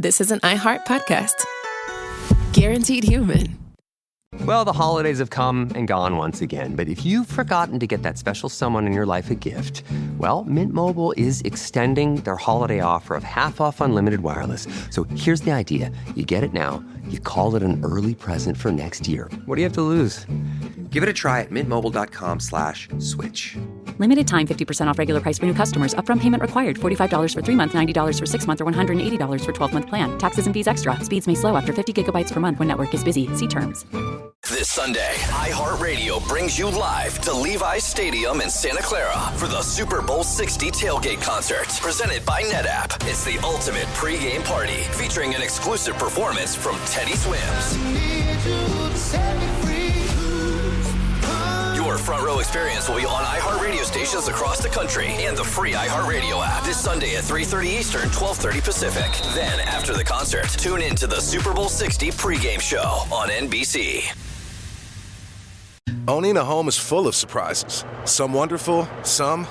this is an iHeart podcast. Guaranteed human. Well, the holidays have come and gone once again, but if you've forgotten to get that special someone in your life a gift, well, Mint Mobile is extending their holiday offer of half off unlimited wireless. So here's the idea. You get it now, you call it an early present for next year. What do you have to lose? Give it a try at mintmobile.com/switch. Limited time 50% off regular price for new customers. Upfront payment required. $45 for 3 months, $90 for 6 months, or $180 for 12-month plan. Taxes and fees extra. Speeds may slow after 50 gigabytes per month when network is busy. See terms. This Sunday, iHeartRadio brings you live to Levi's Stadium in Santa Clara for the Super Bowl 60 tailgate concert, presented by NetApp. It's the ultimate pregame party, featuring an exclusive performance from Teddy Swims. Your front row experience will be on iHeartRadio stations across the country and the free iHeartRadio app this Sunday at 3:30 Eastern, 12:30 Pacific. Then, after the concert, tune in to the Super Bowl 60 pregame show on NBC. Owning a home is full of surprises. Some wonderful, some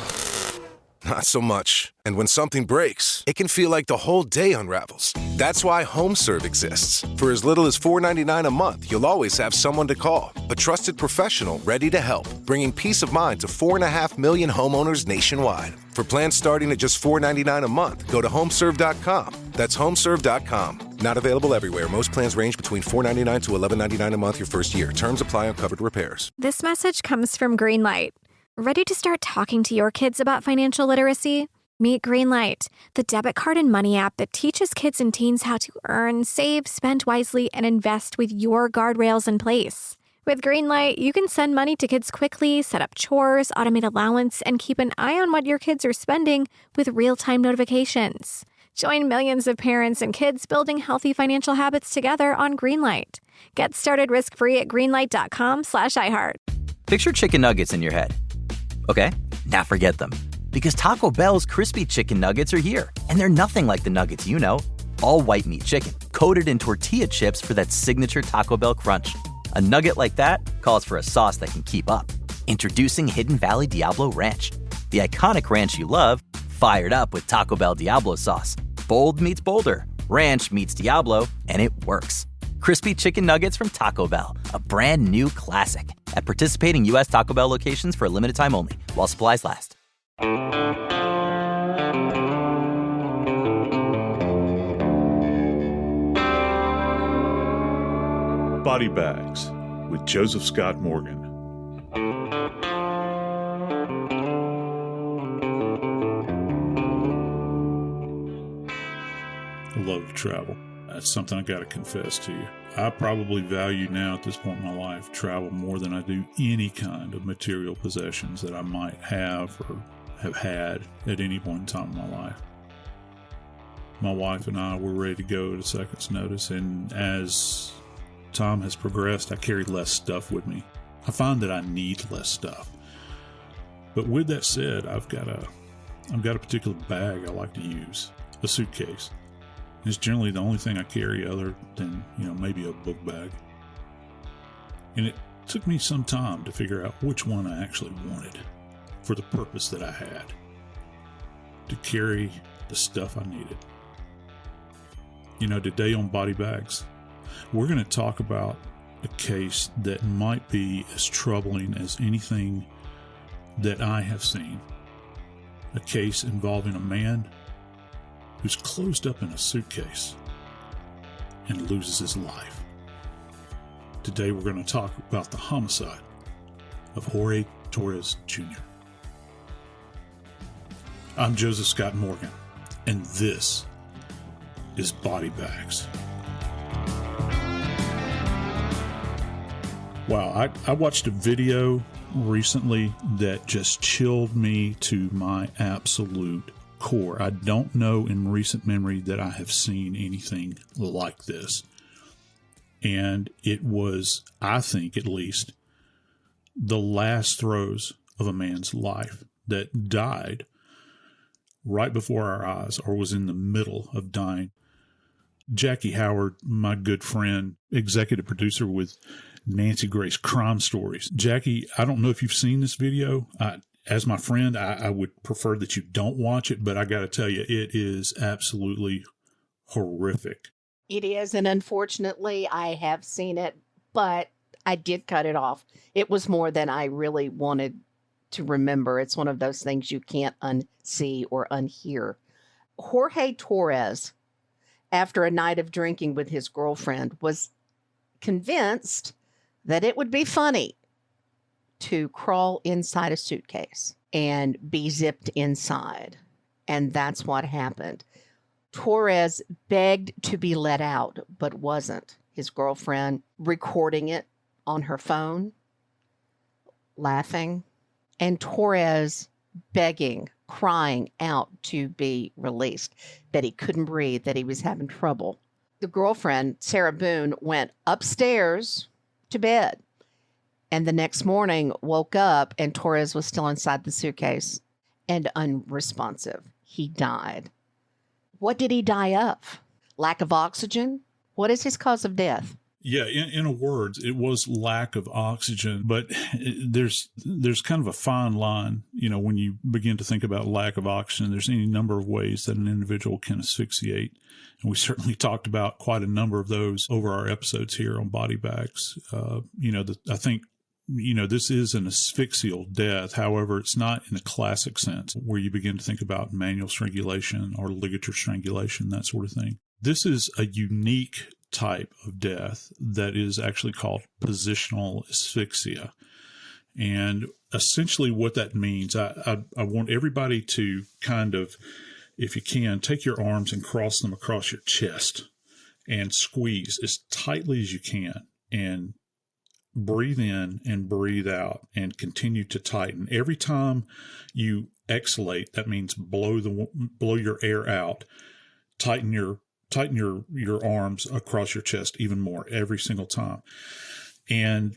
not so much. And when something breaks, it can feel like the whole day unravels. That's why HomeServe exists. For as little as $4.99 a month, you'll always have someone to call. A trusted professional ready to help, bringing peace of mind to 4.5 million homeowners nationwide. For plans starting at just $4.99 a month, go to homeserve.com. That's homeserve.com. Not available everywhere. Most plans range between $4.99 to $11.99 a month your first year. Terms apply on covered repairs. This message comes from Greenlight. Ready to start talking to your kids about financial literacy? Meet Greenlight, the debit card and money app that teaches kids and teens how to earn, save, spend wisely, and invest with your guardrails in place. With Greenlight, you can send money to kids quickly, set up chores, automate allowance, and keep an eye on what your kids are spending with real-time notifications. Join millions of parents and kids building healthy financial habits together on Greenlight. Get started risk-free at greenlight.com/iHeart. Picture chicken nuggets in your head. Okay, now forget them. Because Taco Bell's crispy chicken nuggets are here. And they're nothing like the nuggets you know. All white meat chicken, coated in tortilla chips for that signature Taco Bell crunch. A nugget like that calls for a sauce that can keep up. Introducing Hidden Valley Diablo Ranch. The iconic ranch you love, fired up with Taco Bell Diablo sauce. Bold meets bolder. Ranch meets Diablo, and it works. Crispy chicken nuggets from Taco Bell, a brand new classic. At participating U.S. Taco Bell locations for a limited time only, while supplies last. Body Bags with Joseph Scott Morgan. I love to travel. That's something I got to confess to you. I probably value now at this point in my life travel more than I do any kind of material possessions that I might have or have had at any point in time in my life. My wife and I were ready to go at a second's notice, and as time has progressed, I carry less stuff with me. I find that I need less stuff. But with that said, I've got a particular bag I like to use, a suitcase. It's generally the only thing I carry other than, maybe a book bag. And it took me some time to figure out which one I actually wanted for the purpose that I had, to carry the stuff I needed. Today on Body Bags, we're going to talk about a case that might be as troubling as anything that I have seen. A case involving a man who's closed up in a suitcase and loses his life. Today we're going to talk about the homicide of Jorge Torres Jr. I'm Joseph Scott Morgan, and this is Body Bags. Wow, I watched a video recently that just chilled me to my absolute core. I don't know in recent memory that I have seen anything like this. And it was, I think at least, the last throes of a man's life that died right before our eyes, or was in the middle of dying. Jackie Howard, my good friend, executive producer with Nancy Grace Crime Stories. Jackie, I don't know if you've seen this video. As my friend, I would prefer that you don't watch it, but I got to tell you, it is absolutely horrific. It is, and unfortunately, I have seen it, but I did cut it off. It was more than I really wanted to remember. It's one of those things you can't unsee or unhear. Jorge Torres, after a night of drinking with his girlfriend, was convinced that it would be funny to crawl inside a suitcase and be zipped inside. And that's what happened. Torres begged to be let out, but wasn't. His girlfriend recording it on her phone, laughing, and Torres begging, crying out to be released, that he couldn't breathe, that he was having trouble. The girlfriend, Sarah Boone, went upstairs to bed, and the next morning woke up and Torres was still inside the suitcase and unresponsive. He died. What did he die of? Lack of oxygen? What is his cause of death? Yeah, in a word, it was lack of oxygen, but there's kind of a fine line, when you begin to think about lack of oxygen. There's any number of ways that an individual can asphyxiate, and we certainly talked about quite a number of those over our episodes here on body bags. I think this is an asphyxial death. However, it's not in a classic sense where you begin to think about manual strangulation or ligature strangulation, that sort of thing. This is a unique type of death that is actually called positional asphyxia. And essentially what that means, I want everybody to kind of, if you can, take your arms and cross them across your chest and squeeze as tightly as you can and breathe in and breathe out and continue to tighten. Every time you exhalate, that means blow your air out, tighten your arms across your chest even more every single time. And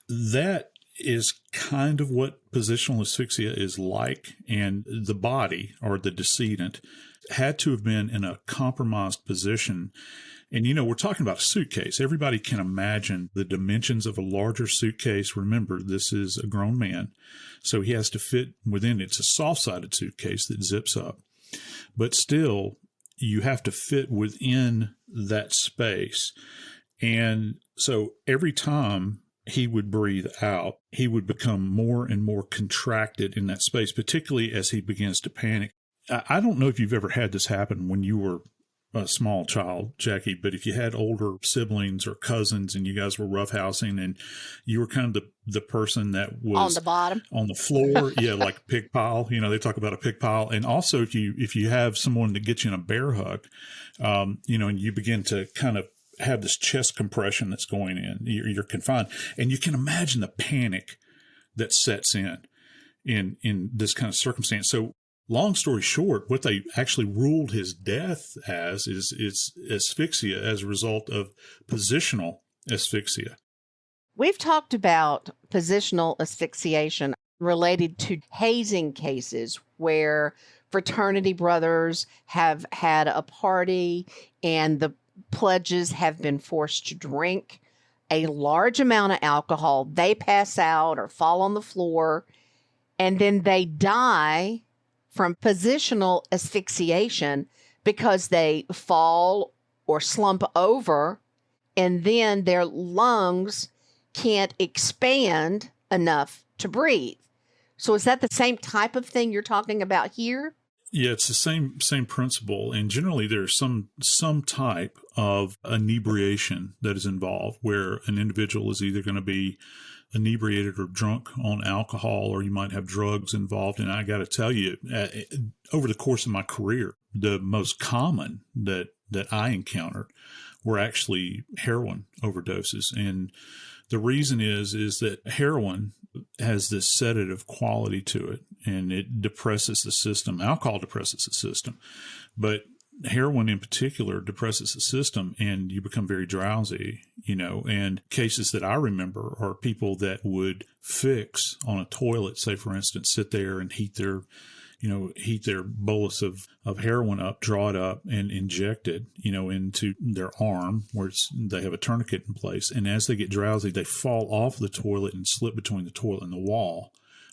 that is kind of what positional asphyxia is like. And the body, or the decedent, had to have been in a compromised position. And, we're talking about a suitcase. Everybody can imagine the dimensions of a larger suitcase. Remember, this is a grown man, so he has to fit within it. It's a soft-sided suitcase that zips up. But still, you have to fit within that space. And so every time he would breathe out, he would become more and more contracted in that space, particularly as he begins to panic. I don't know if you've ever had this happen when you were a small child, Jackie, but if you had older siblings or cousins and you guys were roughhousing and you were kind of the person that was on the bottom, on the floor, like a pig pile, they talk about a pig pile. And also if you have someone that gets you in a bear hug, and you begin to kind of have this chest compression that's going in, you're confined, and you can imagine the panic that sets in this kind of circumstance. So long story short, what they actually ruled his death as is asphyxia as a result of positional asphyxia. We've talked about positional asphyxiation related to hazing cases where fraternity brothers have had a party and the pledges have been forced to drink a large amount of alcohol. They pass out or fall on the floor, and then they die from positional asphyxiation because they fall or slump over, and then their lungs can't expand enough to breathe. So is that the same type of thing you're talking about here? Yeah, it's the same principle. And generally there's some type of inebriation that is involved where an individual is either going to be inebriated or drunk on alcohol, or you might have drugs involved. And I got to tell you, over the course of my career, the most common that I encountered were actually heroin overdoses. And the reason is that heroin has this sedative quality to it, and it depresses the system. Alcohol depresses the system, but heroin in particular depresses the system, and you become very drowsy, and cases that I remember are people that would fix on a toilet, say, for instance, sit there and heat their bolus of heroin up, draw it up, and inject it, into their arm where they have a tourniquet in place. And as they get drowsy, they fall off the toilet and slip between the toilet and the wall.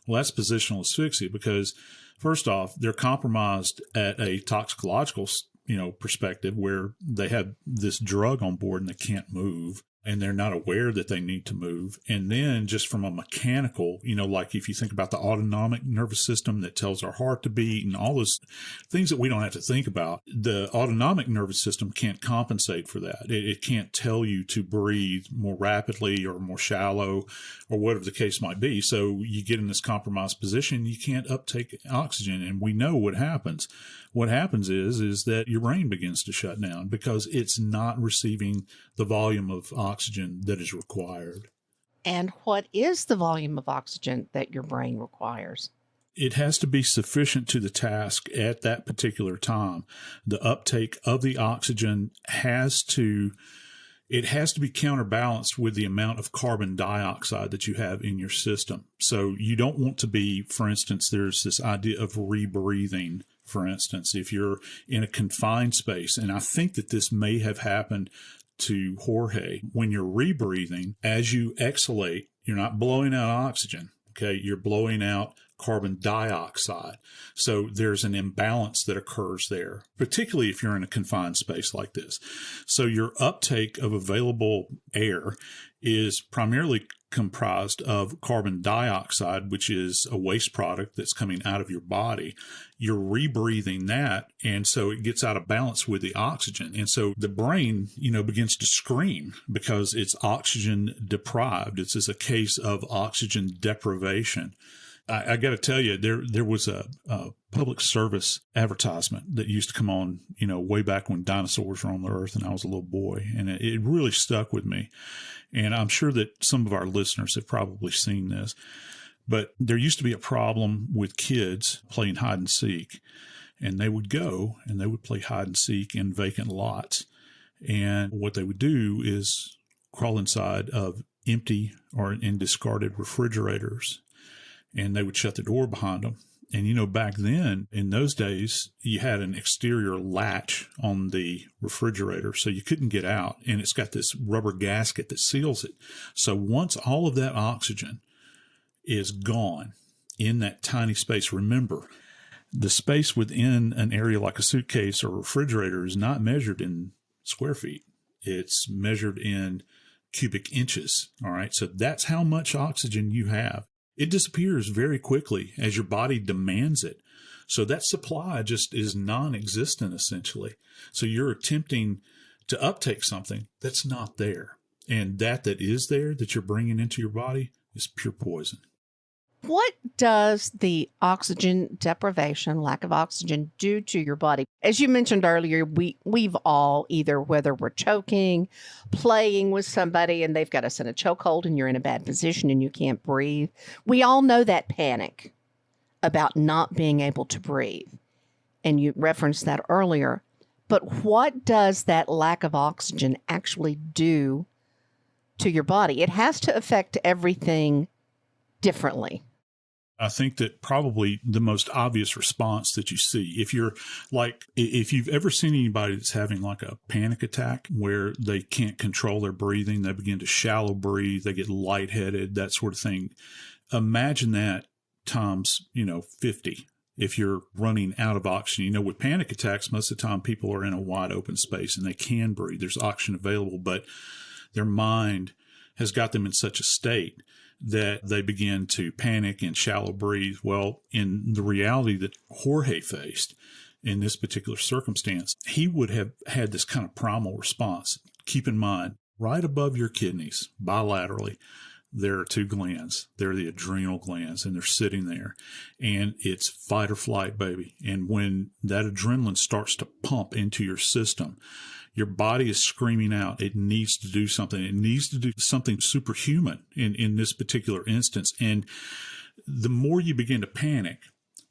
Well, that's positional asphyxia because, first off, they're compromised at a toxicological perspective where they have this drug on board and they can't move and they're not aware that they need to move. And then just from a mechanical, like if you think about the autonomic nervous system that tells our heart to beat and all those things that we don't have to think about, the autonomic nervous system can't compensate for that. It can't tell you to breathe more rapidly or more shallow or whatever the case might be. So you get in this compromised position, you can't uptake oxygen. And we know what happens. What happens is that your brain begins to shut down because it's not receiving the volume of oxygen that is required. And what is the volume of oxygen that your brain requires? It has to be sufficient to the task at that particular time. The uptake of the oxygen has to be counterbalanced with the amount of carbon dioxide that you have in your system. So you don't want to be, for instance, there's this idea of rebreathing. For instance, if you're in a confined space, and I think that this may have happened to Jorge, when you're rebreathing, as you exhalate, you're not blowing out oxygen, okay? You're blowing out carbon dioxide. So there's an imbalance that occurs there, particularly if you're in a confined space like this. So your uptake of available air is primarily comprised of carbon dioxide, which is a waste product that's coming out of your body. You're rebreathing that, and so it gets out of balance with the oxygen. And so the brain, begins to scream because it's oxygen deprived. It's just a case of oxygen deprivation. I got to tell you, there was a public service advertisement that used to come on, way back when dinosaurs were on the earth and I was a little boy. And it really stuck with me. And I'm sure that some of our listeners have probably seen this. But there used to be a problem with kids playing hide and seek. And they would go and they would play hide and seek in vacant lots. And what they would do is crawl inside of empty or in discarded refrigerators. And they would shut the door behind them. And, back then, in those days, you had an exterior latch on the refrigerator, so you couldn't get out. And it's got this rubber gasket that seals it. So once all of that oxygen is gone in that tiny space, remember, the space within an area like a suitcase or refrigerator is not measured in square feet. It's measured in cubic inches. All right. So that's how much oxygen you have. It disappears very quickly as your body demands it. So that supply just is non-existent, essentially. So you're attempting to uptake something that's not there. And that is there that you're bringing into your body is pure poison. What does the oxygen deprivation, lack of oxygen, do to your body? As you mentioned earlier, we've all either, whether we're choking, playing with somebody and they've got us in a chokehold and you're in a bad position and you can't breathe. We all know that panic about not being able to breathe. And you referenced that earlier. But what does that lack of oxygen actually do to your body? It has to affect everything differently. I think that probably the most obvious response that you see, if you've ever seen anybody that's having like a panic attack where they can't control their breathing, they begin to shallow breathe, they get lightheaded, that sort of thing. Imagine that times, 50. If you're running out of oxygen, with panic attacks, most of the time people are in a wide open space and they can breathe. There's oxygen available, but their mind has got them in such a state that they begin to panic and shallow breathe. Well, in the reality that Jorge faced in this particular circumstance, he would have had this kind of primal response. Keep in mind, right above your kidneys, bilaterally, there are two glands. They're the adrenal glands, and they're sitting there. And it's fight or flight, baby. And when that adrenaline starts to pump into your system, your body is screaming out. It needs to do something. It needs to do something superhuman in this particular instance. And the more you begin to panic,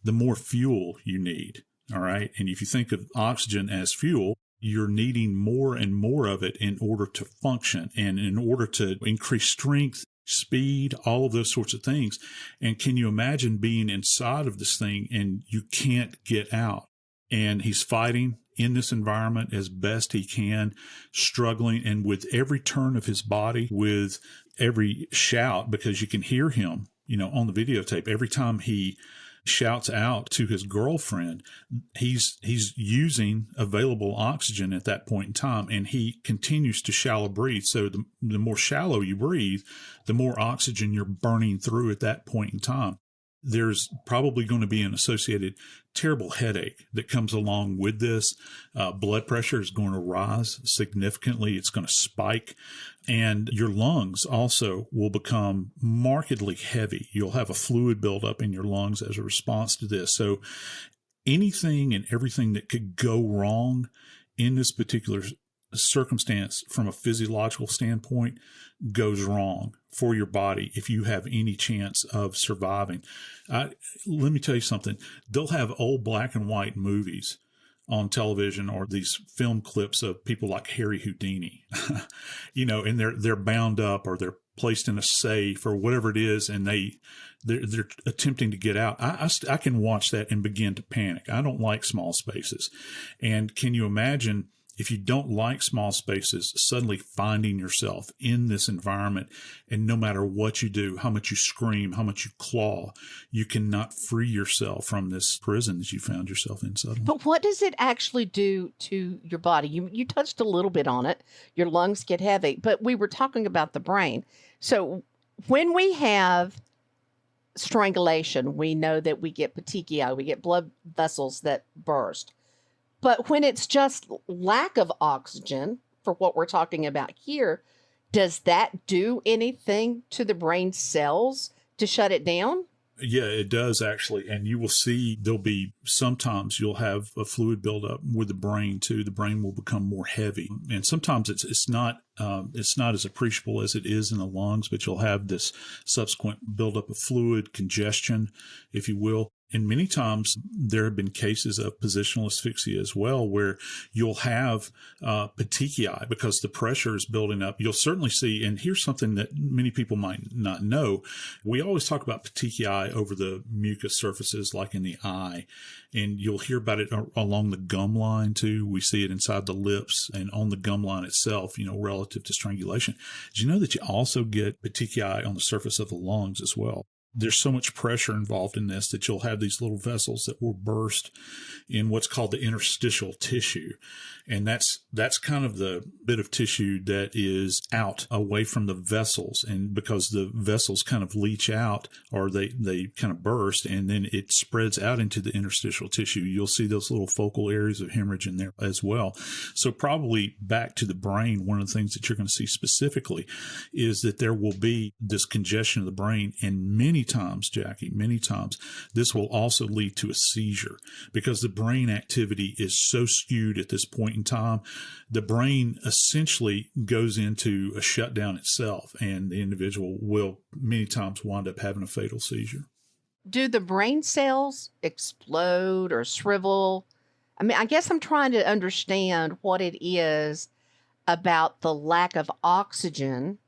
the more fuel you need. All right. And if you think of oxygen as fuel, you're needing more and more of it in order to function and in order to increase strength, speed, all of those sorts of things. And can you imagine being inside of this thing and you can't get out? And he's fighting in this environment as best he can, struggling, and with every turn of his body, with every shout, because you can hear him, on the videotape, every time he shouts out to his girlfriend. He's using available oxygen at that point in time, and he continues to shallow breathe. So the more shallow you breathe, the more oxygen you're burning through at that point in time. There's probably going to be an associated terrible headache that comes along with this. Blood pressure is going to rise significantly. It's going to spike. And your lungs also will become markedly heavy. You'll have a fluid buildup in your lungs as a response to this. So anything and everything that could go wrong in this particular circumstance from a physiological standpoint goes wrong for your body if you have any chance of surviving. Let me tell you something. They'll have old black and white movies on television or these film clips of people like Harry Houdini, and they're bound up or they're placed in a safe or whatever it is, and they're attempting to get out. I can watch that and begin to panic. I don't like small spaces. And can you imagine if you don't like small spaces, suddenly finding yourself in this environment, and no matter what you do, how much you scream, how much you claw, you cannot free yourself from this prison that you found yourself in suddenly. But what does it actually do to your body? You touched a little bit on it. Your lungs get heavy, but we were talking about the brain. So when we have strangulation, we know that we get petechiae, we get blood vessels that burst. But when it's just lack of oxygen, for what we're talking about here, does that do anything to the brain cells to shut it down? Yeah, it does actually. And you will see sometimes you'll have a fluid buildup with the brain too. The brain will become more heavy. And sometimes it's not as appreciable as it is in the lungs, but you'll have this subsequent buildup of fluid, congestion, if you will. And many times there have been cases of positional asphyxia as well, where you'll have petechiae because the pressure is building up. You'll certainly see, and here's something that many people might not know. We always talk about petechiae over the mucous surfaces, like in the eye, and you'll hear about it along the gum line too. We see it inside the lips and on the gum line itself, relative to strangulation. Did you know that you also get petechiae on the surface of the lungs as well? There's so much pressure involved in this that you'll have these little vessels that will burst in what's called the interstitial tissue. And that's kind of the bit of tissue that is out away from the vessels. And because the vessels kind of leach out or they kind of burst, and then it spreads out into the interstitial tissue, you'll see those little focal areas of hemorrhage in there as well. So probably back to the brain, one of the things that you're going to see specifically is that there will be this congestion of the brain, and many times, Jackie, this will also lead to a seizure because the brain activity is so skewed at this point in time. The brain essentially goes into a shutdown itself, and the individual will many times wind up having a fatal seizure. Do the brain cells explode or shrivel? I mean, I guess I'm trying to understand what it is about the lack of oxygen.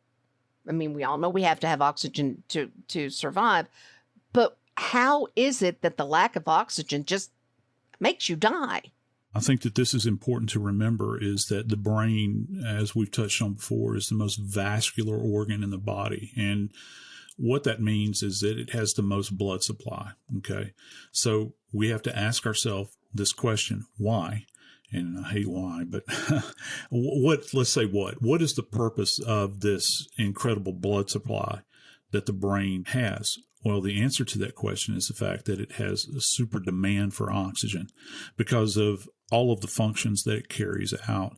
I mean, we all know we have to have oxygen to survive, but how is it that the lack of oxygen just makes you die? I think that this is important to remember, is that the brain, as we've touched on before, is the most vascular organ in the body. And what that means is that it has the most blood supply. Okay. So we have to ask ourselves this question, why? And I hate why, but what is the purpose of this incredible blood supply that the brain has? Well, the answer to that question is the fact that it has a super demand for oxygen because of all of the functions that it carries out.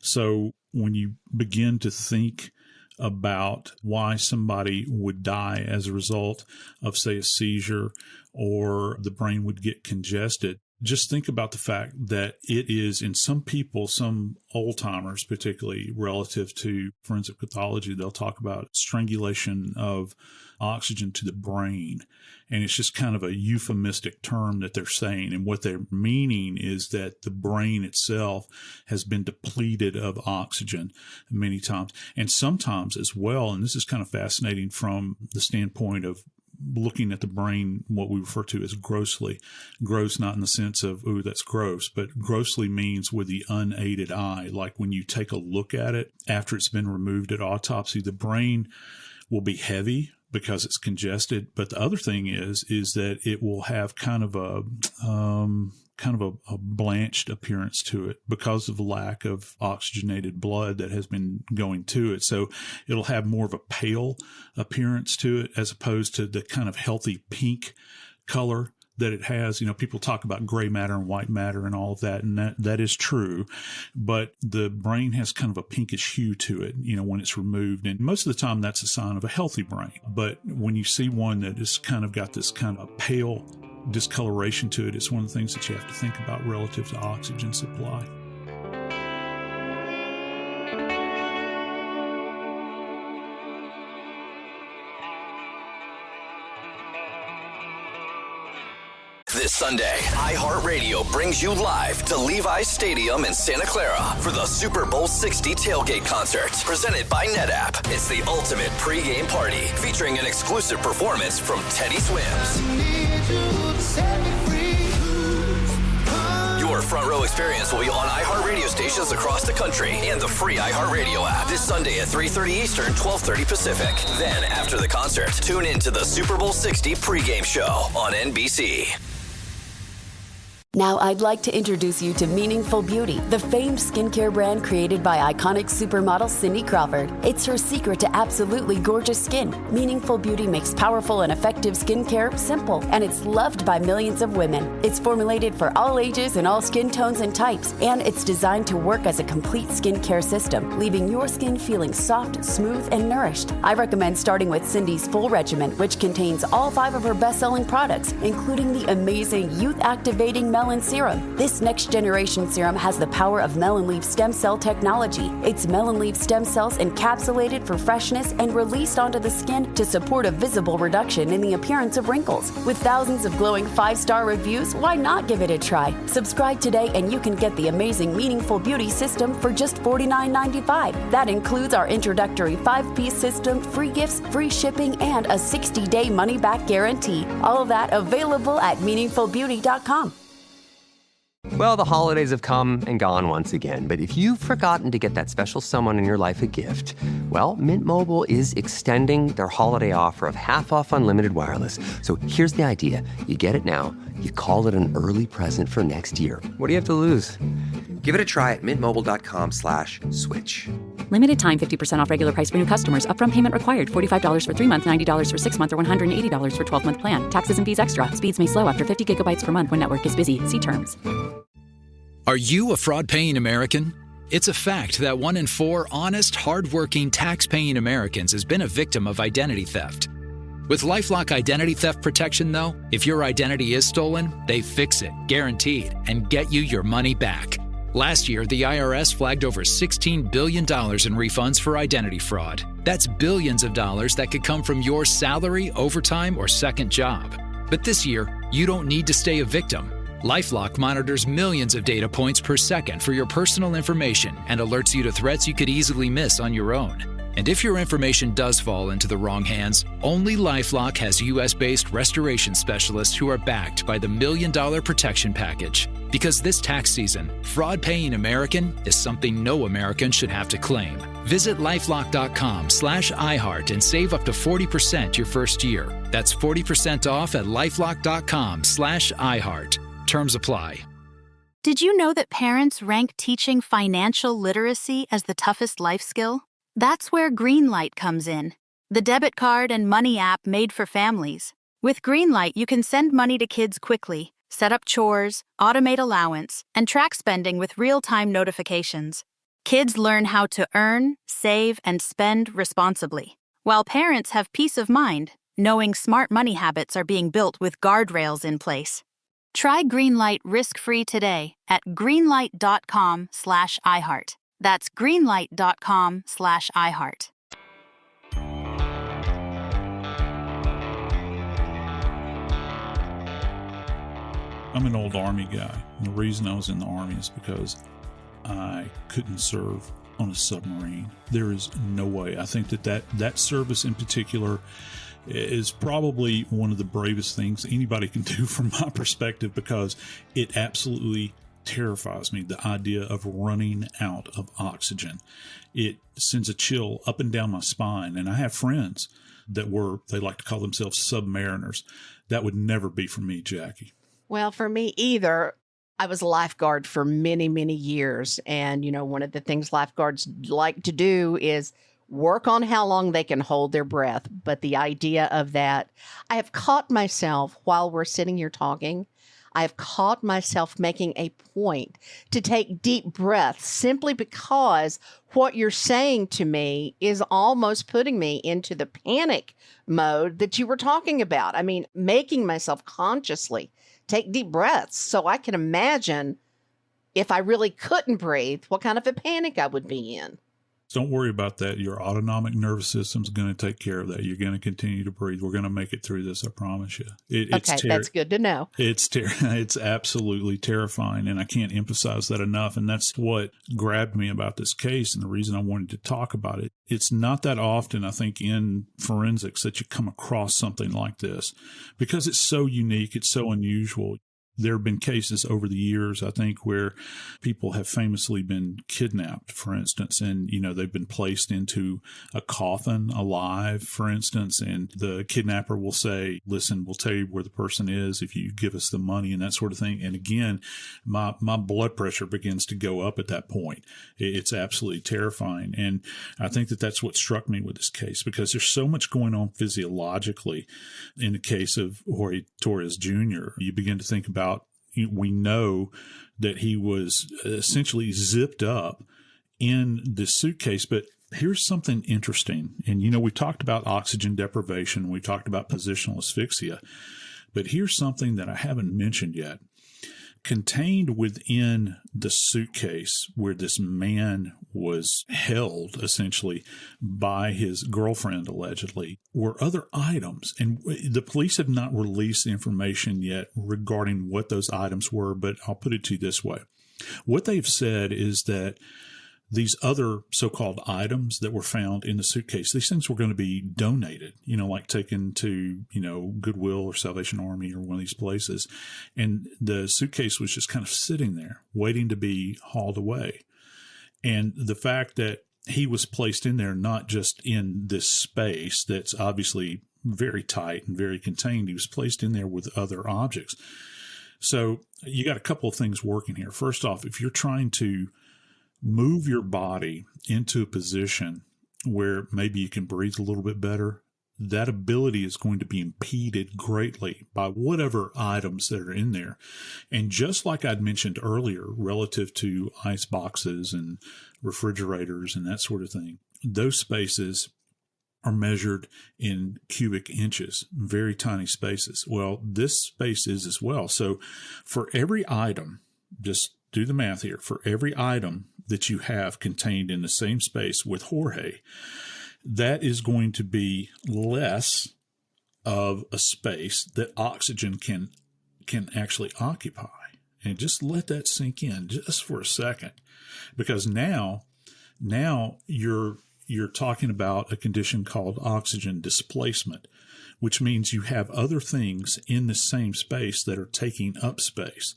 So when you begin to think about why somebody would die as a result of, say, a seizure, or the brain would get congested, just think about the fact that it is, in some people, some old timers, particularly relative to forensic pathology, they'll talk about strangulation of oxygen to the brain. And it's just kind of a euphemistic term that they're saying. And what they're meaning is that the brain itself has been depleted of oxygen many times. And sometimes as well, and this is kind of fascinating from the standpoint of looking at the brain, what we refer to as grossly. Gross, not in the sense of, ooh, that's gross, but grossly means with the unaided eye. Like when you take a look at it after it's been removed at autopsy, the brain will be heavy because it's congested. But the other thing is that it will have kind of a blanched appearance to it because of the lack of oxygenated blood that has been going to it. So it'll have more of a pale appearance to it as opposed to the kind of healthy pink color that it has. You know, people talk about gray matter and white matter and all of that, and that is true. But the brain has kind of a pinkish hue to it, you know, when it's removed. And most of the time that's a sign of a healthy brain. But when you see one that has kind of got this kind of pale discoloration to it, it's one of the things that you have to think about relative to oxygen supply. This Sunday, iHeartRadio brings you live to Levi's Stadium in Santa Clara for the Super Bowl 60 tailgate concert, presented by NetApp. It's the ultimate pregame party, featuring an exclusive performance from Teddy Swims. Your front row experience will be on iHeartRadio stations across the country and the free iHeartRadio app this Sunday at 3:30 Eastern, 12:30 Pacific. Then, after the concert, tune in to the Super Bowl 60 pregame show on NBC. Now I'd like to introduce you to Meaningful Beauty, the famed skincare brand created by iconic supermodel Cindy Crawford. It's her secret to absolutely gorgeous skin. Meaningful Beauty makes powerful and effective skincare simple, and it's loved by millions of women. It's formulated for all ages and all skin tones and types, and it's designed to work as a complete skincare system, leaving your skin feeling soft, smooth, and nourished. I recommend starting with Cindy's full regimen, which contains all 5 of her best-selling products, including the amazing youth-activating melon serum. This next-generation serum has the power of melon leaf stem cell technology. It's melon leaf stem cells encapsulated for freshness and released onto the skin to support a visible reduction in the appearance of wrinkles. With thousands of glowing 5-star reviews, why not give it a try? Subscribe today and you can get the amazing Meaningful Beauty system for just $49.95. That includes our introductory 5-piece system, free gifts, free shipping, and a 60-day money-back guarantee. All of that available at meaningfulbeauty.com. Well, the holidays have come and gone once again, but if you've forgotten to get that special someone in your life a gift, well, Mint Mobile is extending their holiday offer of half off unlimited wireless. So here's the idea. You get it now. You call it an early present for next year. What do you have to lose? Give it a try at mintmobile.com/switch. Limited time 50% off regular price for new customers. Upfront payment required. $45 for 3 months, $90 for 6 months, or $180 for 12-month plan. Taxes and fees extra. Speeds may slow after 50 gigabytes per month when network is busy. See terms. Are you a fraud-paying American? It's a fact that 1 in 4 honest, hard-working, tax-paying Americans has been a victim of identity theft. With LifeLock Identity Theft Protection, though, if your identity is stolen, they fix it, guaranteed, and get you your money back. Last year, the IRS flagged over $16 billion in refunds for identity fraud. That's billions of dollars that could come from your salary, overtime, or second job. But this year, you don't need to stay a victim. LifeLock monitors millions of data points per second for your personal information and alerts you to threats you could easily miss on your own. And if your information does fall into the wrong hands, only LifeLock has U.S.-based restoration specialists who are backed by the $1 Million Protection Package. Because this tax season, fraud-paying American is something no American should have to claim. Visit LifeLock.com/iHeart and save up to 40% your first year. That's 40% off at LifeLock.com/iHeart. Terms apply. Did you know that parents rank teaching financial literacy as the toughest life skill? That's where Greenlight comes in, the debit card and money app made for families. With Greenlight, you can send money to kids quickly, set up chores, automate allowance, and track spending with real-time notifications. Kids learn how to earn, save, and spend responsibly, while parents have peace of mind, knowing smart money habits are being built with guardrails in place. Try Greenlight risk-free today at greenlight.com/iHeart. That's greenlight.com/iHeart. I'm an old Army guy. And the reason I was in the Army is because I couldn't serve on a submarine. There is no way. I think that service in particular is probably one of the bravest things anybody can do from my perspective, because it absolutely terrifies me, the idea of running out of oxygen. It sends a chill up and down my spine. And I have friends that they like to call themselves submariners. That would never be for me, Jackie. Well, for me either. I was a lifeguard for many, many years. And, one of the things lifeguards like to do is work on how long they can hold their breath. But the idea of that, I have caught myself while we're sitting here talking, I have caught myself making a point to take deep breaths simply because what you're saying to me is almost putting me into the panic mode that you were talking about. I mean, making myself consciously take deep breaths so I can imagine if I really couldn't breathe, what kind of a panic I would be in. Don't worry about that. Your autonomic nervous system is going to take care of that. You're going to continue to breathe. We're going to make it through this. I promise you. That's good to know. It's absolutely terrifying. And I can't emphasize that enough. And that's what grabbed me about this case. And the reason I wanted to talk about it, it's not that often, I think, in forensics that you come across something like this because it's so unique. It's so unusual. There have been cases over the years, I think, where people have famously been kidnapped, for instance, and, they've been placed into a coffin alive, for instance, and the kidnapper will say, listen, we'll tell you where the person is if you give us the money and that sort of thing. And again, my blood pressure begins to go up at that point. It's absolutely terrifying. And I think that that's what struck me with this case because there's so much going on physiologically. In the case of Jorge Torres Jr., you begin to think about, we know that he was essentially zipped up in this suitcase. But here's something interesting. And, we talked about oxygen deprivation. We talked about positional asphyxia. But here's something that I haven't mentioned yet. Contained within the suitcase where this man was held essentially by his girlfriend, allegedly, were other items. And the police have not released the information yet regarding what those items were, but I'll put it to you this way. What they've said is that these other so-called items that were found in the suitcase, these things were going to be donated, like taken to, Goodwill or Salvation Army or one of these places. And the suitcase was just kind of sitting there waiting to be hauled away. And the fact that he was placed in there, not just in this space that's obviously very tight and very contained, he was placed in there with other objects. So you got a couple of things working here. First off, if you're trying to move your body into a position where maybe you can breathe a little bit better, that ability is going to be impeded greatly by whatever items that are in there. And just like I'd mentioned earlier, relative to ice boxes and refrigerators and that sort of thing, those spaces are measured in cubic inches, very tiny spaces. Well, this space is as well. So for every item, just do the math here, for every item that you have contained in the same space with Jorge, that is going to be less of a space that oxygen can actually occupy. And just let that sink in just for a second, because now you're talking about a condition called oxygen displacement, which means you have other things in the same space that are taking up space.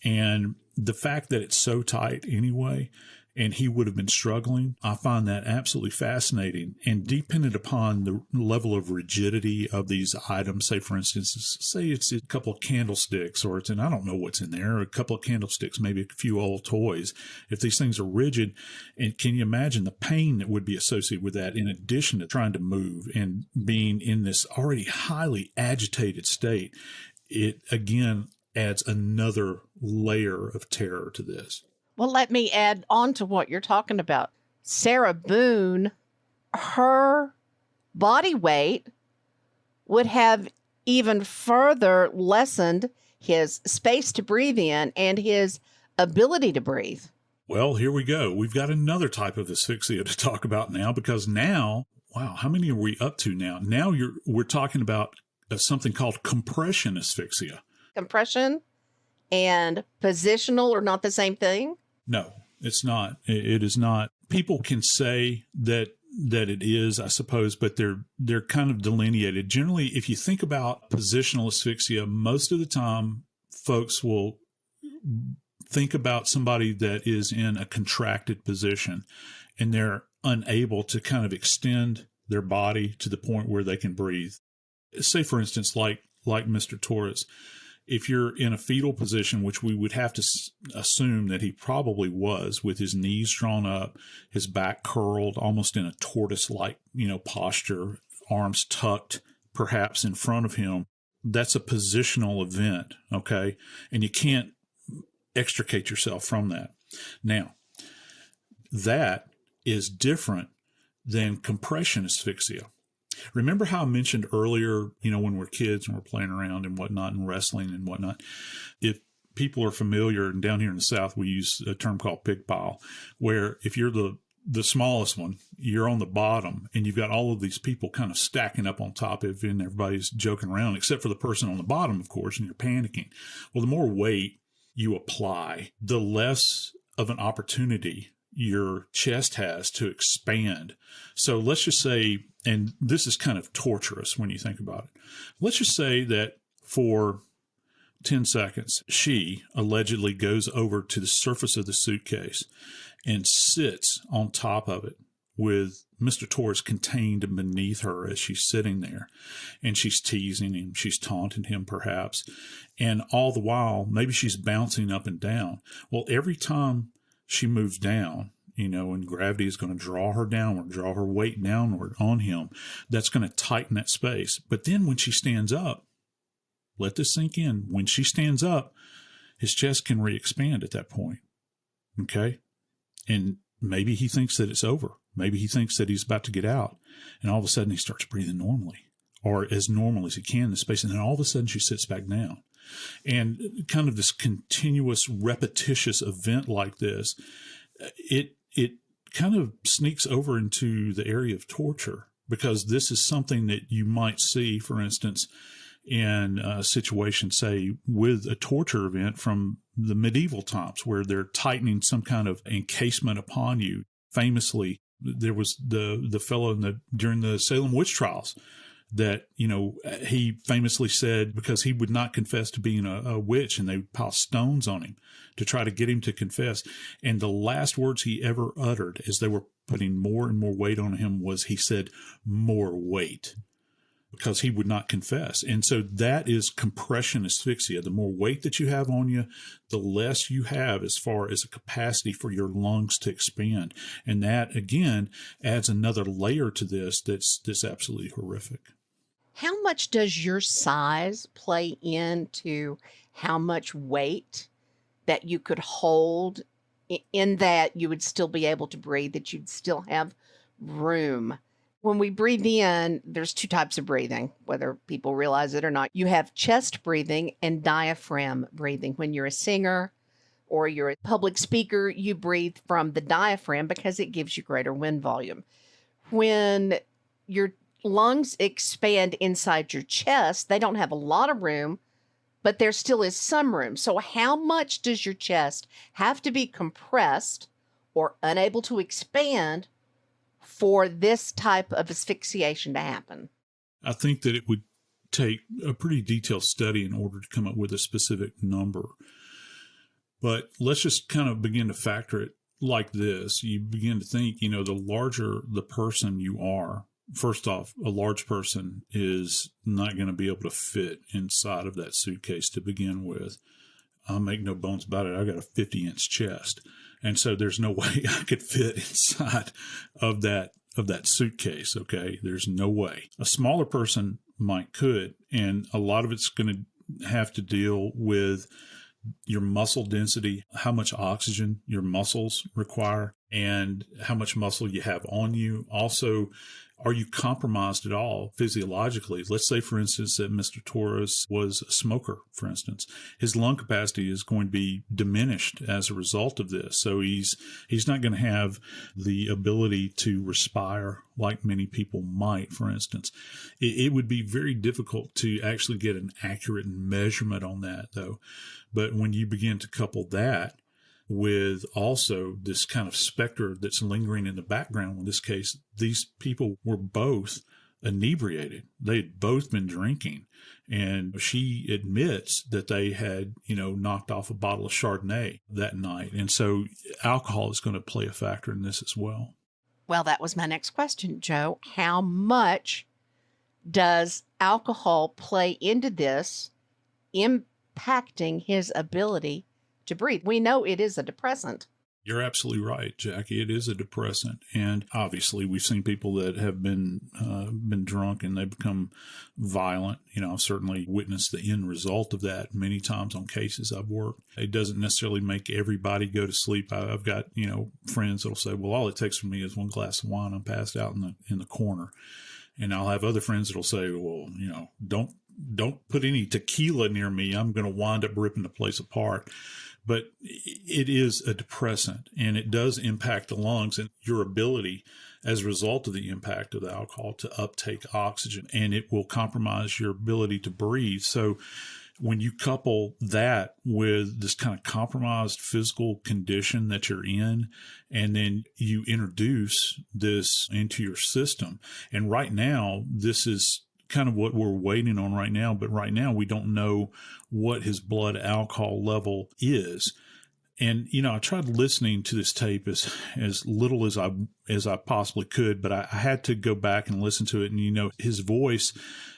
And the fact that it's so tight anyway, and he would have been struggling, I find that absolutely fascinating. And dependent upon the level of rigidity of these items, say, for instance, say it's a couple of candlesticks, or I don't know what's in there, a couple of candlesticks, maybe a few old toys. If these things are rigid, and can you imagine the pain that would be associated with that, in addition to trying to move and being in this already highly agitated state? It, again, adds another layer of terror to this. Well, let me add on to what you're talking about. Sarah Boone, her body weight would have even further lessened his space to breathe in and his ability to breathe. Well, here we go. We've got another type of asphyxia to talk about now, because now, wow, how many are we up to now? Now we're talking about something called compression asphyxia. Compression and positional are not the same thing? No, it's not. It is not. People can say that it is, I suppose, but they're kind of delineated. Generally, if you think about positional asphyxia, most of the time folks will think about somebody that is in a contracted position and they're unable to kind of extend their body to the point where they can breathe. Say, for instance, like Mr. Torres, if you're in a fetal position, which we would have to assume that he probably was, with his knees drawn up, his back curled, almost in a tortoise-like, posture, arms tucked perhaps in front of him, that's a positional event, okay? And you can't extricate yourself from that. Now, that is different than compression asphyxia. Remember how I mentioned earlier, when we're kids and we're playing around and whatnot and wrestling and whatnot, if people are familiar, and down here in the South, we use a term called pig pile, where if you're the smallest one, you're on the bottom and you've got all of these people kind of stacking up on top of you and everybody's joking around, except for the person on the bottom, of course, and you're panicking. Well, the more weight you apply, the less of an opportunity your chest has to expand. So let's just say, and this is kind of torturous when you think about it, let's just say that for 10 seconds, she allegedly goes over to the surface of the suitcase and sits on top of it with Mr. Torres contained beneath her as she's sitting there. And she's teasing him, she's taunting him perhaps. And all the while, maybe she's bouncing up and down. Well, every time she moves down, and gravity is going to draw her downward, draw her weight downward on him, that's going to tighten that space. But then when she stands up, let this sink in. When she stands up, his chest can re-expand at that point. Okay? And maybe he thinks that it's over. Maybe he thinks that he's about to get out. And all of a sudden he starts breathing normally, or as normal as he can in the space. And then all of a sudden she sits back down. And kind of this continuous repetitious event like this, it kind of sneaks over into the area of torture, because this is something that you might see, for instance, in a situation, say, with a torture event from the medieval times, where they're tightening some kind of encasement upon you. Famously, there was the fellow during the Salem witch trials that, he famously said, because he would not confess to being a witch, and they would pile stones on him to try to get him to confess. And the last words he ever uttered as they were putting more and more weight on him was, he said, "More weight," because he would not confess. And so that is compression asphyxia. The more weight that you have on you, the less you have as far as a capacity for your lungs to expand. And that, again, adds another layer to this that's absolutely horrific. How much does your size play into how much weight that you could hold, in that you would still be able to breathe, that you'd still have room? When we breathe in, there's two types of breathing, whether people realize it or not. You have chest breathing and diaphragm breathing. When you're a singer or you're a public speaker, you breathe from the diaphragm because it gives you greater wind volume. When your lungs expand inside your chest, they don't have a lot of room, but there still is some room. So how much does your chest have to be compressed or unable to expand for this type of asphyxiation to happen? I think that it would take a pretty detailed study in order to come up with a specific number. But let's just kind of begin to factor it like this. You begin to think, the larger the person you are, first off, a large person is not going to be able to fit inside of that suitcase to begin with. I'll make no bones about it. I got a 50-inch chest. And so there's no way I could fit inside of that suitcase. Okay. There's no way. A smaller person could. And a lot of it's going to have to deal with your muscle density, how much oxygen your muscles require, and how much muscle you have on you. Also, are you compromised at all physiologically? Let's say, for instance, that Mr. Torres was a smoker, for instance. His lung capacity is going to be diminished as a result of this. So he's not going to have the ability to respire like many people might, for instance. It would be very difficult to actually get an accurate measurement on that, though. But when you begin to couple that with also this kind of specter that's lingering in the background. In this case, these people were both inebriated. They had both been drinking. And she admits that they had, knocked off a bottle of Chardonnay that night. And so alcohol is going to play a factor in this as well. Well, that was my next question, Joe. How much does alcohol play into this, impacting his ability to breathe? We know it is a depressant. You're absolutely right, Jackie. It is a depressant. And obviously, we've seen people that have been drunk and they become violent. I've certainly witnessed the end result of that many times on cases I've worked. It doesn't necessarily make everybody go to sleep. I've got, friends that'll say, well, all it takes from me is one glass of wine. I'm passed out in the corner. And I'll have other friends that'll say, well, don't put any tequila near me. I'm going to wind up ripping the place apart. But it is a depressant, and it does impact the lungs and your ability as a result of the impact of the alcohol to uptake oxygen, and it will compromise your ability to breathe. So when you couple that with this kind of compromised physical condition that you're in, and then you introduce this into your system, and right now, this is kind of what we're waiting on right now. But right now, we don't know what his blood alcohol level is. And, I tried listening to this tape as little as I possibly could, but I had to go back and listen to it. And, his voice,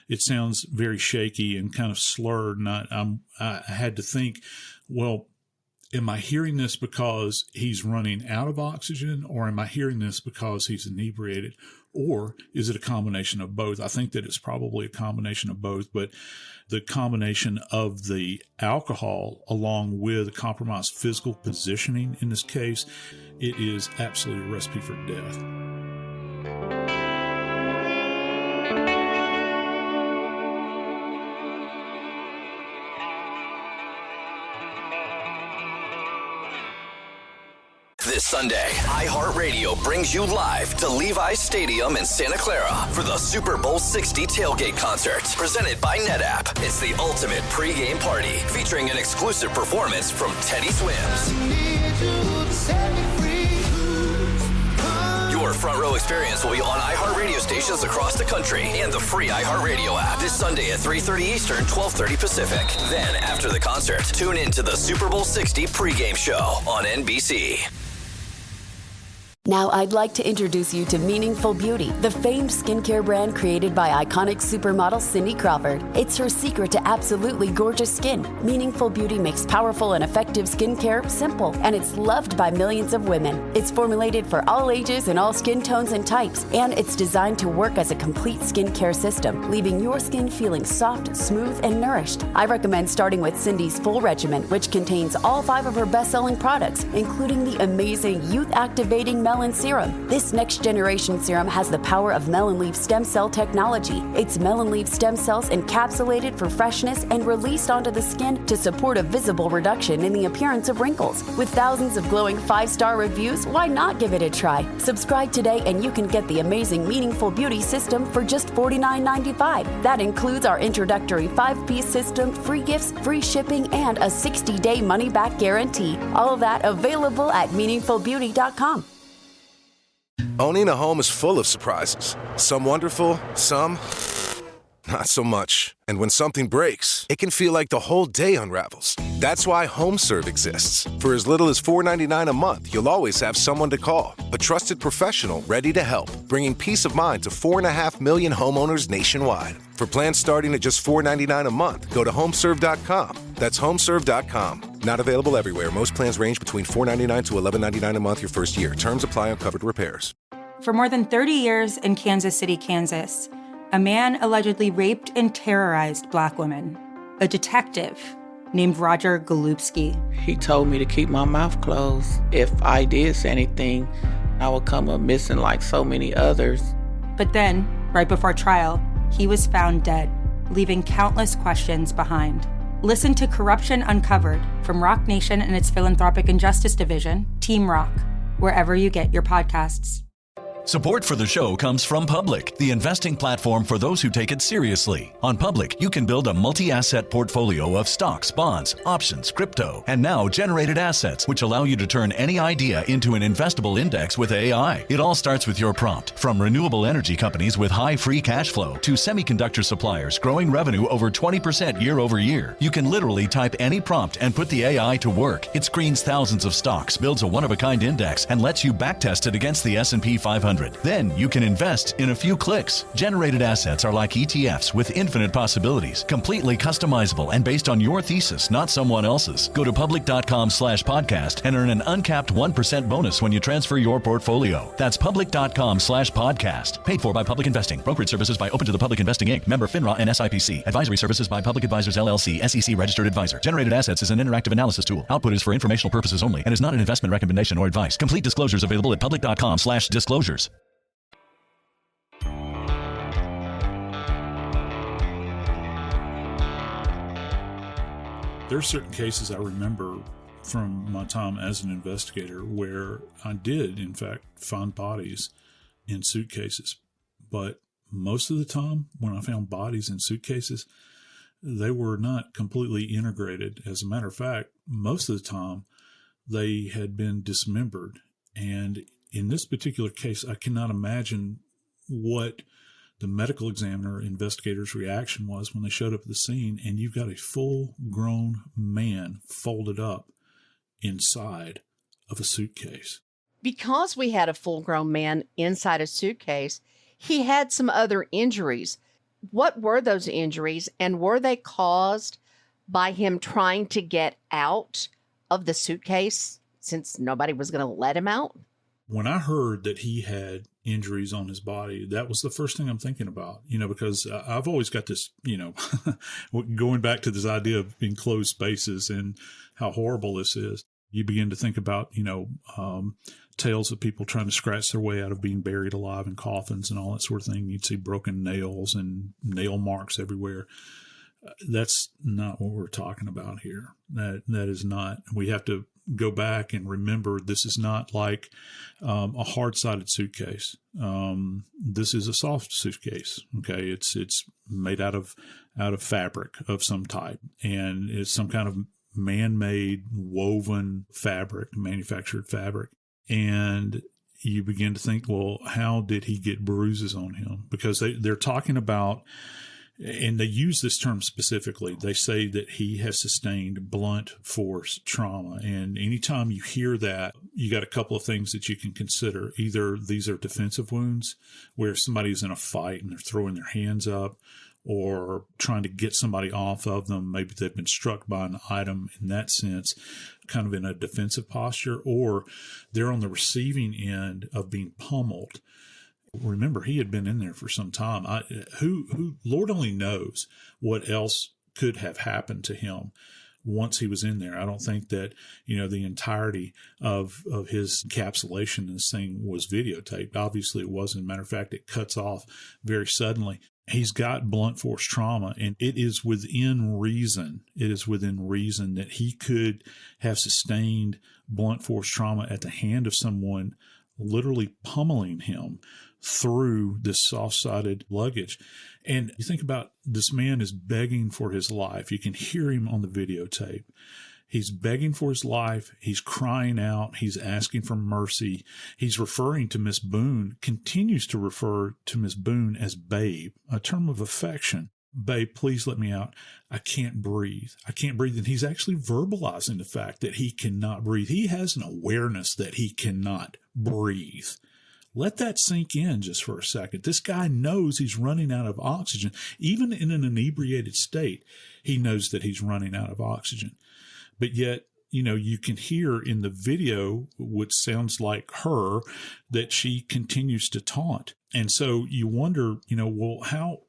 it sounds very shaky and kind of slurred. And I had to think, well, am I hearing this because he's running out of oxygen, or am I hearing this because he's inebriated? Or is it a combination of both? I think that it's probably a combination of both, but the combination of the alcohol along with compromised physical positioning in this case, it is absolutely a recipe for death. This Sunday, iHeartRadio brings you live to Levi's Stadium in Santa Clara for the Super Bowl 60 tailgate concert, presented by NetApp. It's the ultimate pregame party, featuring an exclusive performance from Teddy Swims. Your front row experience will be on iHeartRadio stations across the country and the free iHeartRadio app this Sunday at 3:30 Eastern, 12:30 Pacific. Then, after the concert, tune in to the Super Bowl 60 pregame show on NBC. Now I'd like to introduce you to Meaningful Beauty, the famed skincare brand created by iconic supermodel Cindy Crawford. It's her secret to absolutely gorgeous skin. Meaningful Beauty makes powerful and effective skincare simple, and it's loved by millions of women. It's formulated for all ages and all skin tones and types, and it's designed to work as a complete skincare system, leaving your skin feeling soft, smooth, and nourished. I recommend starting with Cindy's full regimen, which contains all 5 of her best-selling products, including the amazing youth-activating melon serum. This next-generation serum has the power of melon leaf stem cell technology. It's melon leaf stem cells encapsulated for freshness and released onto the skin to support a visible reduction in the appearance of wrinkles. With thousands of glowing 5-star reviews, why not give it a try? Subscribe today and you can get the amazing Meaningful Beauty system for just $49.95. That includes our introductory 5-piece system, free gifts, free shipping, and a 60-day money-back guarantee. All of that available at meaningfulbeauty.com. Owning a home is full of surprises. Some wonderful, some not so much. And when something breaks, it can feel like the whole day unravels. That's why HomeServe exists. For as little as $4.99 a month, you'll always have someone to call. A trusted professional ready to help, bringing peace of mind to 4.5 million homeowners nationwide. For plans starting at just $4.99 a month, go to homeserve.com. That's homeserve.com. Not available everywhere. Most plans range between $4.99 to $11.99 a month your first year. Terms apply on covered repairs. For more than 30 years in Kansas City, Kansas, a man allegedly raped and terrorized Black women. A detective named Roger Golubsky. He told me to keep my mouth closed. If I did say anything, I would come up missing like so many others. But then, right before trial, he was found dead, leaving countless questions behind. Listen to Corruption Uncovered from Rock Nation and its Philanthropic and Justice Division, Team Rock, wherever you get your podcasts. Support for the show comes from Public, the investing platform for those who take it seriously. On Public, you can build a multi-asset portfolio of stocks, bonds, options, crypto, and now generated assets, which allow you to turn any idea into an investable index with AI. It all starts with your prompt. From renewable energy companies with high free cash flow to semiconductor suppliers growing revenue over 20% year over year, you can literally type any prompt and put the AI to work. It screens thousands of stocks, builds a one-of-a-kind index, and lets you backtest it against the S&P 500. 1-800. Then you can invest in a few clicks. Generated assets are like ETFs with infinite possibilities, completely customizable and based on your thesis, not someone else's. Go to public.com/podcast and earn an uncapped 1% bonus when you transfer your portfolio. That's public.com/podcast. Paid for by Public Investing. Brokerage services by Open to the Public Investing Inc. Member FINRA and SIPC. Advisory services by Public Advisors LLC, SEC registered advisor. Generated assets is an interactive analysis tool. Output is for informational purposes only and is not an investment recommendation or advice. Complete disclosures available at public.com/disclosures. There are certain cases I remember from my time as an investigator where I did, in fact, find bodies in suitcases. But most of the time, when I found bodies in suitcases, they were not completely integrated. As a matter of fact, most of the time, they had been dismembered. And in this particular case, I cannot imagine what the medical examiner investigator's reaction was when they showed up at the scene, and you've got a full-grown man folded up inside of a suitcase. Because we had a full-grown man inside a suitcase, he had some other injuries. What were those injuries, and were they caused by him trying to get out of the suitcase since nobody was going to let him out? When I heard that he had injuries on his body, that was the first thing I'm thinking about, because I've always got this, going back to this idea of enclosed spaces and how horrible this is. You begin to think about, tales of people trying to scratch their way out of being buried alive in coffins and all that sort of thing. You'd see broken nails and nail marks everywhere. That's not what we're talking about here. That is not. We have to go back and remember this is not like a hard-sided suitcase. This is a soft suitcase. Okay, it's made out of fabric of some type, and it's some kind of man-made woven fabric, manufactured fabric. And you begin to think, well, how did he get bruises on him? Because they're talking about, and they use this term specifically, they say that he has sustained blunt force trauma. And anytime you hear that, you got a couple of things that you can consider. Either these are defensive wounds where somebody's in a fight and they're throwing their hands up or trying to get somebody off of them. Maybe they've been struck by an item in that sense, kind of in a defensive posture, or they're on the receiving end of being pummeled. Remember, he had been in there for some time. Who Lord only knows what else could have happened to him once he was in there. I don't think that, the entirety of his encapsulation in this thing was videotaped. Obviously it wasn't. Matter of fact, it cuts off very suddenly. He's got blunt force trauma, and it is within reason. It is within reason that he could have sustained blunt force trauma at the hand of someone literally pummeling him through this soft-sided luggage. And you think about this man is begging for his life. You can hear him on the videotape. He's begging for his life. He's crying out. He's asking for mercy. He's referring to Ms. Boone, continues to refer to Ms. Boone as babe, a term of affection. Babe, please let me out. I can't breathe. I can't breathe. And he's actually verbalizing the fact that he cannot breathe. He has an awareness that he cannot breathe. Let that sink in just for a second. This guy knows he's running out of oxygen. Even in an inebriated state, he knows that he's running out of oxygen. But yet, you can hear in the video, which sounds like her, that she continues to taunt. And so you wonder, well,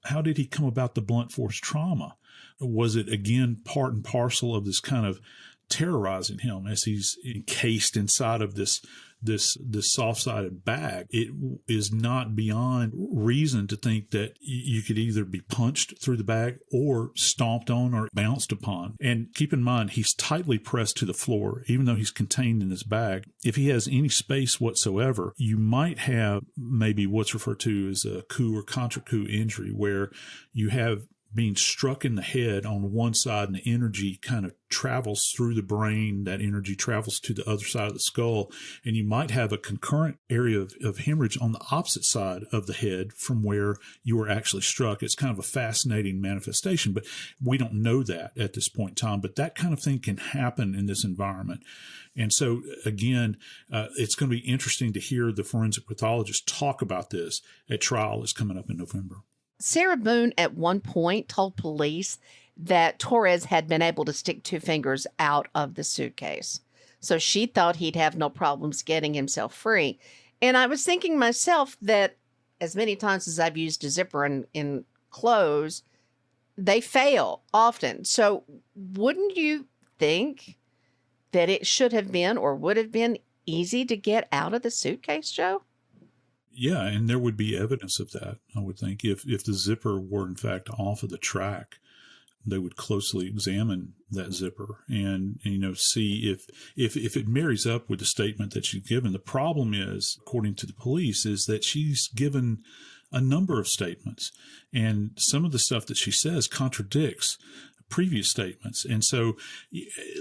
how did he come about the blunt force trauma? Was it, again, part and parcel of this kind of terrorizing him as he's encased inside of this soft-sided bag? It is not beyond reason to think that you could either be punched through the bag or stomped on or bounced upon. And keep in mind, he's tightly pressed to the floor, even though he's contained in this bag. If he has any space whatsoever, you might have maybe what's referred to as a coup or contra coup injury, where you have being struck in the head on one side, and the energy kind of travels through the brain. That energy travels to the other side of the skull, and you might have a concurrent area of hemorrhage on the opposite side of the head from where you were actually struck. It's kind of a fascinating manifestation, but we don't know that at this point in time. But that kind of thing can happen in this environment. And so, again, it's going to be interesting to hear the forensic pathologist talk about this at trial that's coming up in November. Sarah Boone at one point told police that Torres had been able to stick 2 fingers out of the suitcase. So she thought he'd have no problems getting himself free. And I was thinking myself that as many times as I've used a zipper in clothes, they fail often. So wouldn't you think that it should have been or would have been easy to get out of the suitcase, Joe? Yeah, and there would be evidence of that, I would think. If the zipper were, in fact, off of the track, they would closely examine that zipper and see if it marries up with the statement that she's given. The problem is, according to the police, is that she's given a number of statements, and some of the stuff that she says contradicts previous statements. And so,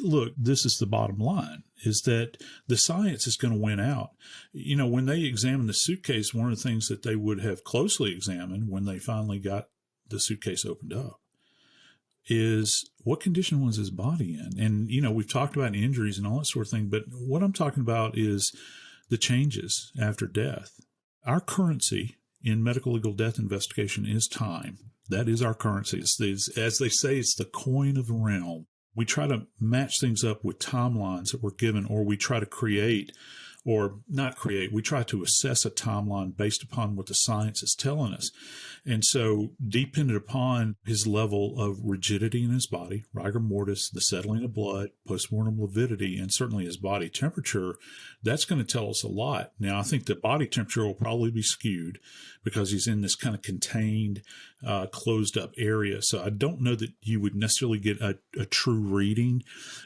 look, this is the bottom line, is that the science is going to win out. When they examined the suitcase, one of the things that they would have closely examined when they finally got the suitcase opened up is what condition was his body in? And, we've talked about injuries and all that sort of thing, but what I'm talking about is the changes after death. Our currency in medical legal death investigation is time. That is our currency. As they say, it's the coin of the realm. We try to match things up with timelines that we're given, or we try to we try to assess a timeline based upon what the science is telling us. And so, dependent upon his level of rigidity in his body, rigor mortis, the settling of blood, postmortem lividity, and certainly his body temperature, that's going to tell us a lot. Now, I think the body temperature will probably be skewed because he's in this kind of contained, closed up area. So I don't know that you would necessarily get a true reading,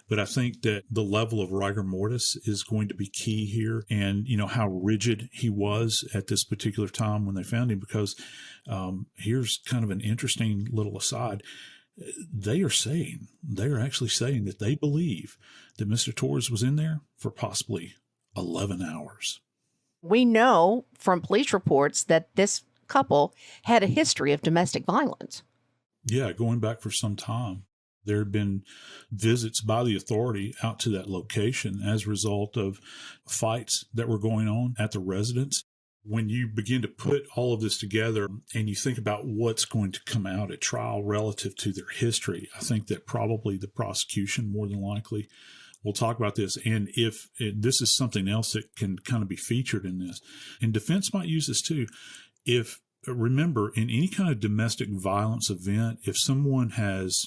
but I think that the level of rigor mortis is going to be key here, and how rigid he was at this particular time when they found him, because here's kind of an interesting little aside. They are actually saying that they believe that Mr. Torres was in there for possibly 11 hours. We know from police reports that this couple had a history of domestic violence. Yeah, going back for some time. There had been visits by the authority out to that location as a result of fights that were going on at the residence. When you begin to put all of this together and you think about what's going to come out at trial relative to their history, I think that probably the prosecution, more than likely, will talk about this. And if this is something else that can kind of be featured in this, and defense might use this too. Remember, in any kind of domestic violence event, if someone has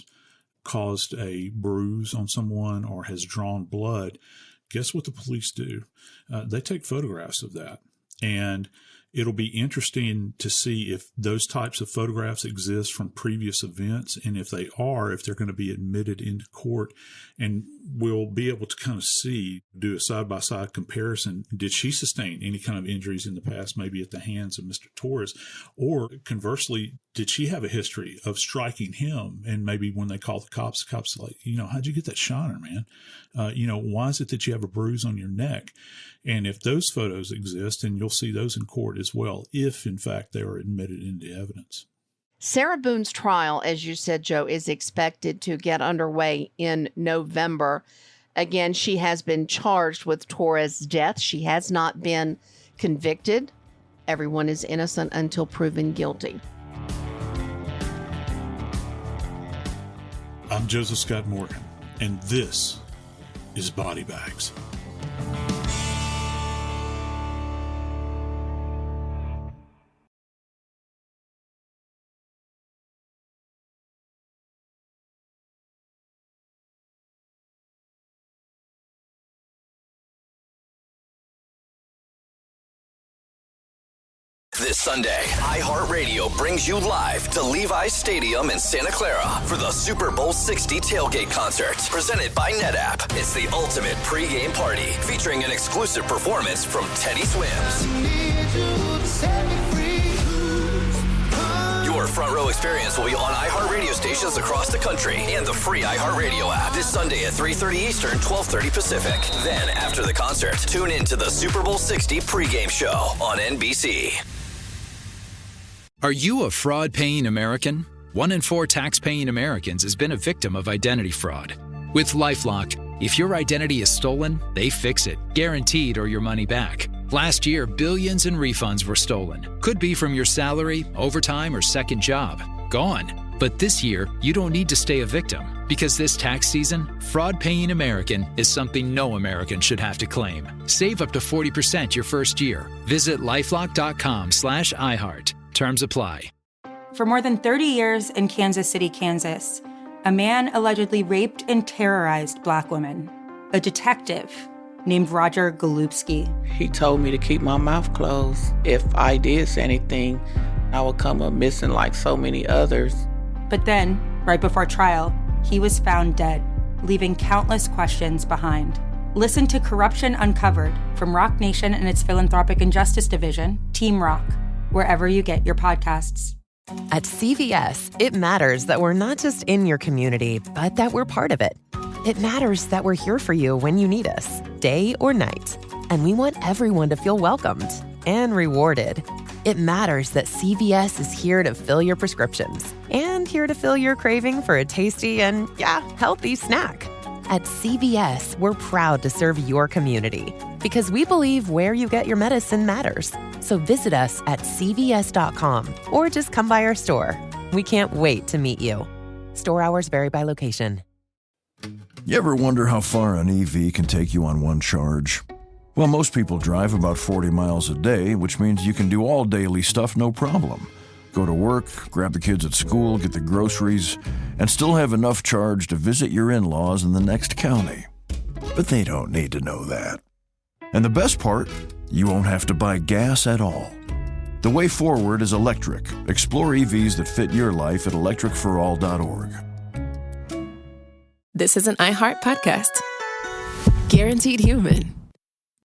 caused a bruise on someone or has drawn blood, guess what the police do? They take photographs of that. And it'll be interesting to see if those types of photographs exist from previous events, and if they are, if they're going to be admitted into court, and we'll be able to kind of do a side-by-side comparison. Did she sustain any kind of injuries in the past, maybe at the hands of Mr. Torres? Or conversely, did she have a history of striking him? And maybe when they call the cops like, how'd you get that shiner, man? Why is it that you have a bruise on your neck? And if those photos exist, and you'll see those in court as well, if in fact they are admitted into evidence. Sarah Boone's trial, as you said, Joe, is expected to get underway in November. Again, she has been charged with Torres' death. She has not been convicted. Everyone is innocent until proven guilty. I'm Joseph Scott Morgan, and this is Body Bags. This Sunday, iHeartRadio brings you live to Levi's Stadium in Santa Clara for the Super Bowl 60 tailgate concert, presented by NetApp. It's the ultimate pregame party, featuring an exclusive performance from Teddy Swims. Your Front Row Experience will be on iHeart radio stations across the country and the free iHeart Radio app this Sunday at 3:30 Eastern, 12:30 Pacific. Then, after the concert, tune in to the Super Bowl 60 pregame show on NBC. Are you a fraud-paying American? 1 in 4 tax-paying Americans has been a victim of identity fraud. With LifeLock, if your identity is stolen, they fix it, guaranteed, or your money back. Last year, billions in refunds were stolen. Could be from your salary, overtime, or second job. Gone. But this year, you don't need to stay a victim, because this tax season, fraud-paying American is something no American should have to claim. Save up to 40% your first year. Visit lifelock.com/iHeart. Terms apply. For more than 30 years in Kansas City, Kansas, a man allegedly raped and terrorized Black women. A detective named Roger Golubski. He told me to keep my mouth closed. If I did say anything, I would come up missing like so many others. But then, right before trial, he was found dead, leaving countless questions behind. Listen to Corruption Uncovered from Rock Nation and its Philanthropic and Justice Division, Team Rock, wherever you get your podcasts. At CVS, it matters that we're not just in your community, but that we're part of it. It matters that we're here for you when you need us, day or night. And we want everyone to feel welcomed and rewarded. It matters that CVS is here to fill your prescriptions and here to fill your craving for a tasty and, healthy snack. At CVS, we're proud to serve your community because we believe where you get your medicine matters. So visit us at cvs.com or just come by our store. We can't wait to meet you. Store hours vary by location. You ever wonder how far an EV can take you on one charge? Well, most people drive about 40 miles a day, which means you can do all daily stuff no problem. Go to work, grab the kids at school, get the groceries, and still have enough charge to visit your in-laws in the next county. But they don't need to know that. And the best part, you won't have to buy gas at all. The way forward is electric. Explore EVs that fit your life at electricforall.org. This is an iHeart podcast. Guaranteed human.